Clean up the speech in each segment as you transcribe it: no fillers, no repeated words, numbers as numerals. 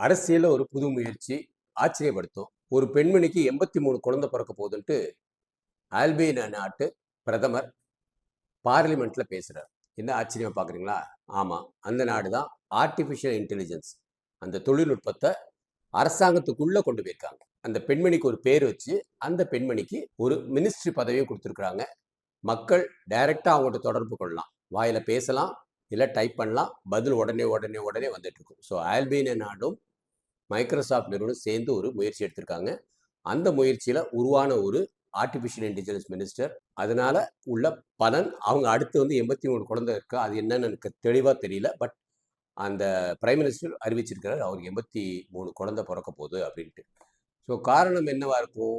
அரசியல்ல ஒரு புது முயற்சி ஆச்சரியப்படுத்தும். ஒரு பெண்மணிக்கு 83 குழந்தை பிறக்க போகுதுன்ட்டு ஆல்பேனியா நாட்டு பிரதமர் பார்லிமென்ட்ல பேசுறார். என்ன ஆச்சரியமா பார்க்குறீங்களா? ஆமா. அந்த நாடு தான் ஆர்ட்டிஃபிஷியல் இன்டெலிஜென்ஸ் அந்த தொழில்நுட்பத்த அரசாங்கத்துக்குள்ள கொண்டு போயிருக்காங்க. அந்த பெண்மணிக்கு ஒரு பேர் வச்சு, அந்த பெண்மணிக்கு ஒரு மினிஸ்ட்ரி பதவியும் குடுத்துருக்காங்க. மக்கள் டைரக்ட்டா அவங்கட்ட தொடர்பு கொள்ளலாம். வாயில பேசலாம், இல்ல டைப் பண்ணலாம். பதில் உடனே வந்துட்டு இருக்கும். ஸோ ஆல்பேனியா நாடும் மைக்ரோசாஃப்ட் நிறுவனம் சேர்ந்து ஒரு முயற்சி எடுத்திருக்காங்க. அந்த முயற்சியில உருவான ஒரு ஆர்டிஃபிஷியல் இன்டெலிஜென்ஸ் மினிஸ்டர். அதனால உள்ள பலன் அவங்க அடுத்து வந்து 83 குழந்தை இருக்கு. அது என்னன்னு எனக்கு தெளிவா தெரியல. பட் அந்த பிரைம் மினிஸ்டர் அறிவிச்சிருக்கிறார். அவருக்கு 83 குழந்தை பொறக்க போகுது அப்படின்ட்டு. ஸோ காரணம் என்னவா இருக்கும்?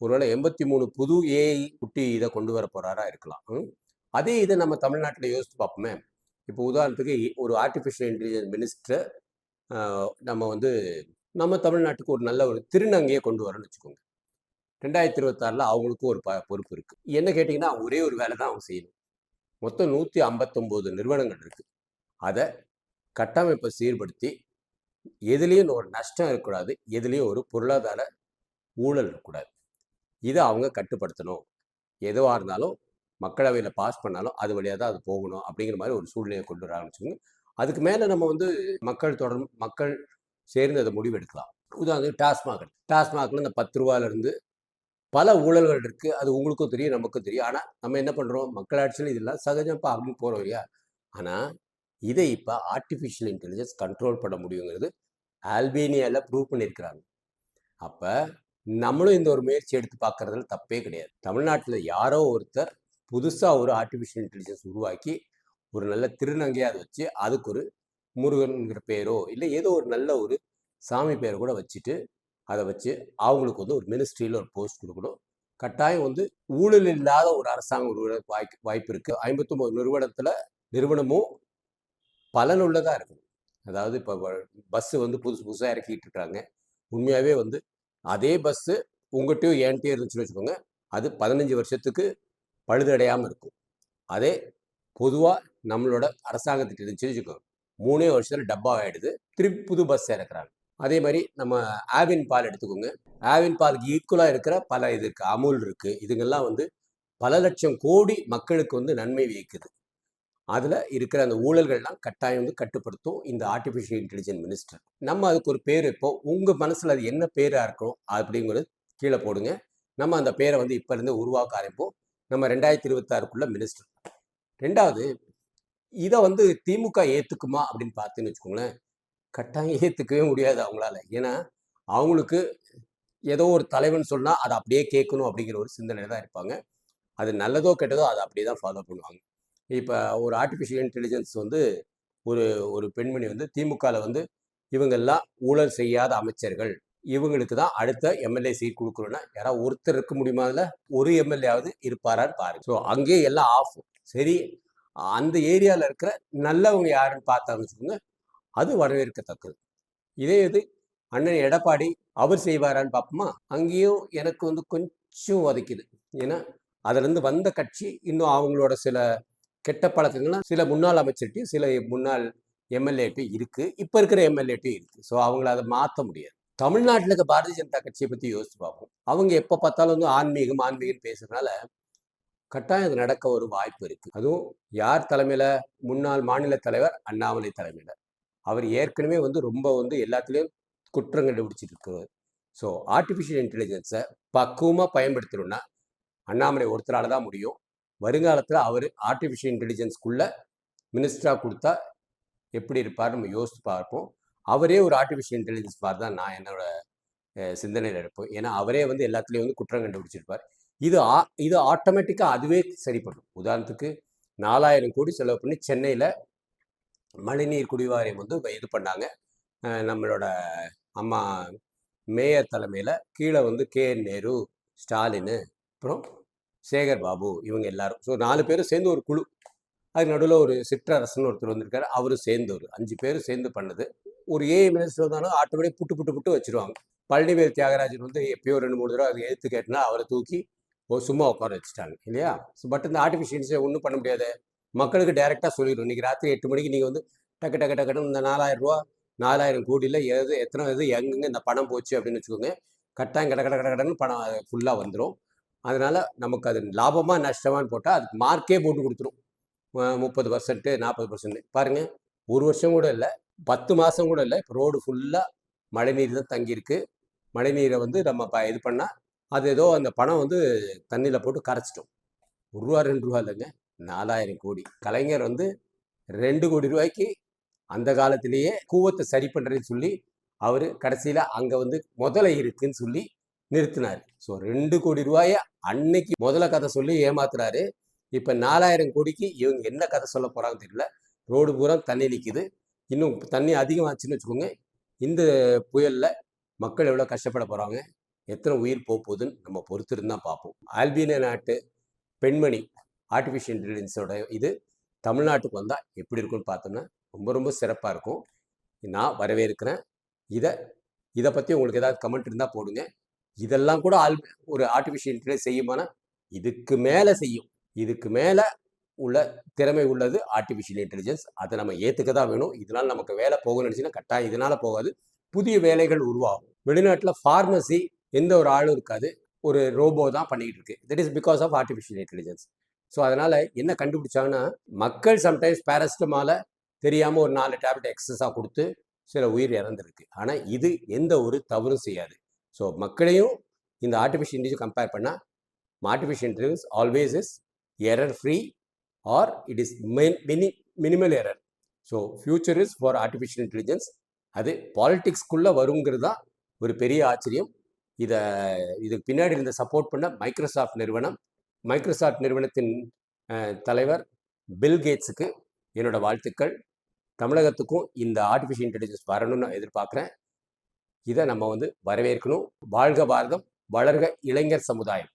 ஒருவேளை 83 புது ஏஐ குட்டி இத கொண்டு வர போறாரா இருக்கலாம். அதே இத நம்ம தமிழ்நாட்டுல யோசிச்சு பார்ப்போமே. இப்போ உதாரணத்துக்கு ஒரு ஆர்டிஃபிஷியல் இன்டெலிஜென்ஸ் மினிஸ்டர் நம்ம வந்து நம்ம தமிழ்நாட்டுக்கு ஒரு நல்ல ஒரு திருநங்கையை கொண்டு வரணும்னு வச்சுக்கோங்க. 2026ல அவங்களுக்கும் ஒரு பொறுப்பு இருக்கு. என்ன கேட்டீங்கன்னா, ஒரே ஒரு வேலை தான் அவங்க செய்யணும். மொத்தம் 159 நிறுவனங்கள் இருக்கு. அத கட்டமைப்பை சீர்படுத்தி, எதுலயும் ஒரு நஷ்டம் இருக்கக்கூடாது. எதுலயும் ஒரு பொருளாதார ஊழல் இருக்கக்கூடாது. இத அவங்க கட்டுப்படுத்தணும். எதுவா இருந்தாலும் மக்களவையில பாஸ் பண்ணாலும், அது வழியா தான் அது போகணும். அப்படிங்கிற மாரி ஒரு சூழ்நிலையை கொண்டு வர ஆரம்பிச்சுங்க. அதுக்கு மேல நம்ம வந்து மக்கள் சேர்ந்து அத முடிவெடுக்கலாம். உதாரணத்துக்கு டாஸ்மாக்ல இந்த ரூ. 10 இருந்து பல ஊழல்கள் இருக்கு. அது உங்களுக்கும் தெரியும், நமக்கும் தெரியும். ஆனா, நம்ம என்ன பண்றோம்? மக்களாட்சியில இதெல்லாம் சகஜம்ப்பா அப்படின்னு போறோம் இல்லையா? ஆனா, இதை இப்ப ஆர்ட்டிஃபிஷியல் இன்டெலிஜென்ஸ் கண்ட்ரோல் பண்ண முடியுங்கிறது ஆல்பேனியால ப்ரூவ் பண்ணியிருக்கிறாங்க. அப்ப நம்மளும் இந்த ஒரு முயற்சி எடுத்து பார்க்கறதுல தப்பே கிடையாது. தமிழ்நாட்டுல யாரோ ஒருத்தர் புதுசா ஒரு ஆர்ட்டிஃபிஷியல் இன்டெலிஜென்ஸ் உருவாக்கி, ஒரு நல்ல திருநங்கையா அத வச்சு, அதுக்கு ஒரு முருகன்ங்கிற பேரோ, இல்ல ஏதோ ஒரு நல்ல ஒரு சாமி பேர கூட வச்சுட்டு அத வச்சு அவங்களுக்கு வந்து ஒரு மினிஸ்ட்ரியில ஒரு போஸ்ட் குடுக்கணும். கட்டாயம் வந்து ஊழல் இல்லாத ஒரு அரசாங்கம் உருவாக வாய்ப்பு இருக்கு. 59 நிறுவனமும் பலனுள்ளதா இருக்கணும். அதாவது இப்ப பஸ் வந்து புதுசு புதுசா இறக்கிட்டு இருக்காங்க. உண்மையாவே வந்து அதே பஸ் உங்கட்டயும் என்ட்டயும் இருந்துச்சுன்னு வச்சுக்கோங்க. அது 15 வருஷத்துக்கு பழுதடையாம இருக்கும். அதே பொதுவா நம்மளோட அரசாங்கத்துக்கு இருந்துச்சுன்னு வச்சுக்கோங்க. 3 வருஷத்துல டப்பா ஆயிடுது. திருப்பி புது பஸ் இறக்குறாங்க. அதே மாரி நம்ம ஆவின் பால் எடுத்துக்கோங்க. ஆவின் பாலுக்கு ஈக்குவலா இருக்கிற பல இது இருக்கு. அமுல் இருக்கு. இதுங்கெல்லாம் வந்து பல லட்சம் கோடி மக்களுக்கு வந்து நன்மை வியக்குது. அதுல இருக்கிற அந்த ஊழல்கள்லாம் கட்டாயம் வந்து கட்டுப்படுத்தும் இந்த ஆர்ட்டிஃபிஷியல் இன்டெலிஜென்ஸ் மினிஸ்டர். நம்ம அதுக்கு ஒரு பேர் வைப்போம். உங்க மனசுல அது என்ன பேரா இருக்கும் அப்படிங்கிறது கீழ போடுங்க. நம்ம அந்த பேரை வந்து இப்ப இருந்து உருவாக்க ஆரம்பிப்போம். நம்ம 2026க்குள்ள மினிஸ்டர். 2வது இத வந்து திமுக ஏத்துக்குமா அப்படின்னு பார்த்தீங்கன்னு வச்சுக்கோங்களேன். கட்டாயம் ஏத்துக்கவே முடியாது அவங்களால. ஏன்னா, அவங்களுக்கு ஏதோ ஒரு தலைவன் சொன்னா, அத அப்படியே கேட்கணும் அப்படிங்கிற ஒரு சிந்தனையில தான் இருப்பாங்க. அது நல்லதோ, கெட்டதோ அத அப்படியே தான் ஃபாலோ பண்ணுவாங்க. இப்ப ஒரு ஆர்ட்டிபிஷியல் இன்டெலிஜென்ஸ் வந்து ஒரு ஒரு பெண்மணி வந்து திமுகல வந்து இவங்கெல்லாம் ஊழல் செய்யாத அமைச்சர்கள். இவங்களுக்கு தான் அடுத்த எம்எல்ஏ சீட் குடுக்கணும்னா, யாராவது ஒருத்தர் இருக்க முடியுமா அதுல? ஒரு எம்எல்ஏ இருப்பாரான்னு பாருங்க. ஸோ அங்கேயே எல்லாம் ஆஃப். சரி, அந்த ஏரியால இருக்கிற நல்லவங்க யாருன்னு பார்த்தாங்கன்னு வச்சுக்கோங்க, அது வரவேற்கத்தக்கது. இதே இது அண்ணன் எடப்பாடி அவர் செய்வாரான்னு பார்ப்போமா? அங்கேயும் எனக்கு வந்து கொஞ்சம் வதைக்குது. ஏன்னா, அதுலேருந்து வந்த கட்சி இன்னும் அவங்களோட சில கெட்ட பழக்கங்கள்லாம் சில முன்னாள் அமைச்சர்ட்டயும், சில முன்னாள் எம்எல்ஏட்டும் இருக்கு. இப்ப இருக்கிற எம்எல்ஏட்டும் இருக்கு. ஸோ அவங்கள அத மாத்த முடியாது. தமிழ்நாட்டுல இருக்க பாரதிய ஜனதா கட்சிய பத்தி யோசிச்சு பார்ப்போம். அவங்க எப்ப பார்த்தாலும் வந்து ஆன்மீகம்னு பேசுறதுனால, கட்டாயம் அது நடக்க ஒரு வாய்ப்பு இருக்கு. அதுவும் யார் தலைமையில? முன்னாள் மாநில தலைவர் அண்ணாமலை தலைமையில. அவர் ஏற்கனவே வந்து ரொம்ப வந்து எல்லாத்துலயும் குற்றம் கண்டுபிடிச்சிட்டு இருக்கிறவர். ஸோ ஆர்ட்டிஃபிஷியல் இன்டெலிஜென்ஸை பக்குவமாக பயன்படுத்தணும்னா அண்ணாமலை ஒருத்தரால தான் முடியும். வருங்காலத்தில் அவர் ஆர்ட்டிஃபிஷியல் இன்டெலிஜென்ஸ்க்குள்ள மினிஸ்டராக கொடுத்தா எப்படி இருப்பார் நம்ம யோசித்து பார்ப்போம். அவரே ஒரு ஆர்ட்டிஃபிஷியல் இன்டெலிஜென்ஸ் மாதிரி தான் நான் என்னோட சிந்தனையில் இருப்போம். ஏன்னா அவரே வந்து எல்லாத்துலேயும் வந்து குற்றம் கண்டுபிடிச்சிருப்பார். இது ஆட்டோமேட்டிக்காக அதுவே சரி பண்ணும். உதாரணத்துக்கு 4000 கோடி செலவு பண்ணி சென்னையில் மழைநீர் குடிவாரியம் வந்து இது பண்ணாங்க. நம்மளோட அம்மா மேயர் தலைமையில் கீழே வந்து கே.என். நேரு, ஸ்டாலினு, அப்புறம் சேகர் பாபு இவங்க எல்லாரும். ஸோ 4 பேரும் சேர்ந்து ஒரு குழு. அதுக்கு நடுவில் ஒரு சிற்றரசன் ஒருத்தர் வந்திருக்காரு. அவரும் சேர்ந்து ஒரு 5 பேரும் சேர்ந்து பண்ணது. ஒரு ஏஐ மினிஸ்டர் வந்தாலும் ஆட்டோமேட்டிக் புட்டு வச்சிருவாங்க. பழனிவேல் தியாகராஜன் வந்து எப்பயோ 2-3 தடவை அதை எதிர்த்து கேட்டனா அவரை தூக்கி சும்மா உட்கார வச்சுட்டாங்க இல்லையா? பட் இந்த ஆர்டிஃபிஷியல்ஸை ஒன்றும் பண்ண முடியாது. மக்களுக்கு டைரெக்டாக சொல்லிடும். இன்னைக்கு ராத்திரி 8 மணிக்கு நீங்கள் வந்து டக்கு டக்கு டக்குன்னு இந்த ரூ. 4000 4000 கோடியில் எத்தனை எங்கெங்க இந்த பணம் போச்சு அப்படின்னு வச்சுக்கோங்க, கட்டாயம் கட கட கட கடன்னு பணம் ஃபுல்லாக வந்துடும். அதனால நமக்கு அது லாபமாக நஷ்டமான்னு போட்டால் அதுக்கு மார்க்கே போட்டு கொடுத்துரும். 30%, 40% பாருங்க. ஒரு வருஷம் கூட இல்லை, 10 மாதம் கூட இல்லை. இப்போ ரோடு ஃபுல்லாக மழைநீர் தான் தங்கியிருக்கு. மழைநீரை வந்து நம்ம இது பண்ணால் அது ஏதோ அந்த பணம் வந்து தண்ணியில் போட்டு கரைச்சிட்டோம். ரூபா 2 ரூபா இல்லைங்க, 4000 கோடி. கலைஞர் வந்து 2 கோடி ரூபாய்க்கு அந்த காலத்திலேயே கூவத்தை சரி பண்ணுறேன்னு சொல்லி அவர் கடைசியில் அங்கே வந்து முதல்ல இருக்குன்னு சொல்லி நிறுத்தினார். ஸோ 2 கோடி ரூபாயை அன்னைக்கு முதல்ல கதை சொல்லி ஏமாத்துறாரு. இப்போ 4000 கோடிக்கு இவங்க என்ன கதை சொல்ல போகிறாங்கன்னு தெரியல. ரோடு பூரா தண்ணி நிற்கிது. இன்னும் தண்ணி அதிகமாச்சுன்னு வச்சுக்கோங்க, இந்த புயலில் மக்கள் எவ்வளோ கஷ்டப்பட போகிறாங்க, எத்தனை உயிர் போகுதுன்னு நம்ம பொறுத்திருந்து தான் பார்ப்போம். ஆல்பீனியா நாட்டு பெண்மணி ஆர்டிஃபிஷியல் இன்டெலிஜென்ஸோட இது தமிழ்நாட்டுக்கு வந்தால் எப்படி இருக்குன்னு பார்த்தோம்னா ரொம்ப ரொம்ப சிறப்பாக இருக்கும். நான் வரவேற்கிறேன். இதை பற்றி உங்களுக்கு ஏதாவது கமெண்ட் இருந்தால் போடுங்க. இதெல்லாம் கூட ஒரு ஆர்டிஃபிஷியல் இன்டெலிஜென்ஸ் செய்யுமானா இதுக்கு மேலே செய்யும். இதுக்கு மேலே உள்ள திறமை உள்ளது ஆர்டிஃபிஷியல் இன்டெலிஜென்ஸ். அதை நம்ம ஏற்றுக்க தான் வேணும். இதனால் நமக்கு வேலை போகணும்னு நினச்சின்னா கட்டாயம் இதனால் போகாது, புதிய வேலைகள் உருவாகும். வெளிநாட்டில் ஃபார்மசி எந்த ஒரு ஆளும் இருக்காது, ஒரு ரோபோ தான் பண்ணிக்கிட்டு இருக்கு. That is because of artificial intelligence. So அதனால் என்ன கண்டுபிடிச்சாங்கன்னா, மக்கள் சம்டைம்ஸ் பேராசிட்டமாலை தெரியாமல் ஒரு 4 டேப்லெட் எக்ஸஸாக கொடுத்து சில உயிர் இறந்துருக்கு. ஆனால் இது எந்த ஒரு தவறும் செய்யாது. ஸோ மக்களையும் இந்த ஆர்டிஃபிஷியல் இன்டெலிஜென்ஸ் கம்பேர் பண்ணால் artificial intelligence always is error free R it is minimal error. So future is for artificial intelligence. அது பாலிட்டிக்ஸ்குள்ளே வருங்கிறது தான் ஒரு பெரிய ஆச்சரியம். இதுக்கு பின்னாடி இருந்த சப்போர்ட் பண்ண மைக்ரோசாஃப்ட் நிறுவனம், மைக்ரோசாஃப்ட் நிறுவனத்தின் தலைவர் பில் கேட்ஸுக்கு என்னோட வாழ்த்துக்கள். தமிழகத்துக்கும் இந்த ஆர்டிஃபிஷியல் இன்டெலிஜென்ஸ் வரணும்னு எதிர்பார்க்குறேன். இதை நம்ம வந்து வரவேற்கணும். வாழ்க பாரதம், வளர்க இளைஞர் சமுதாயம்.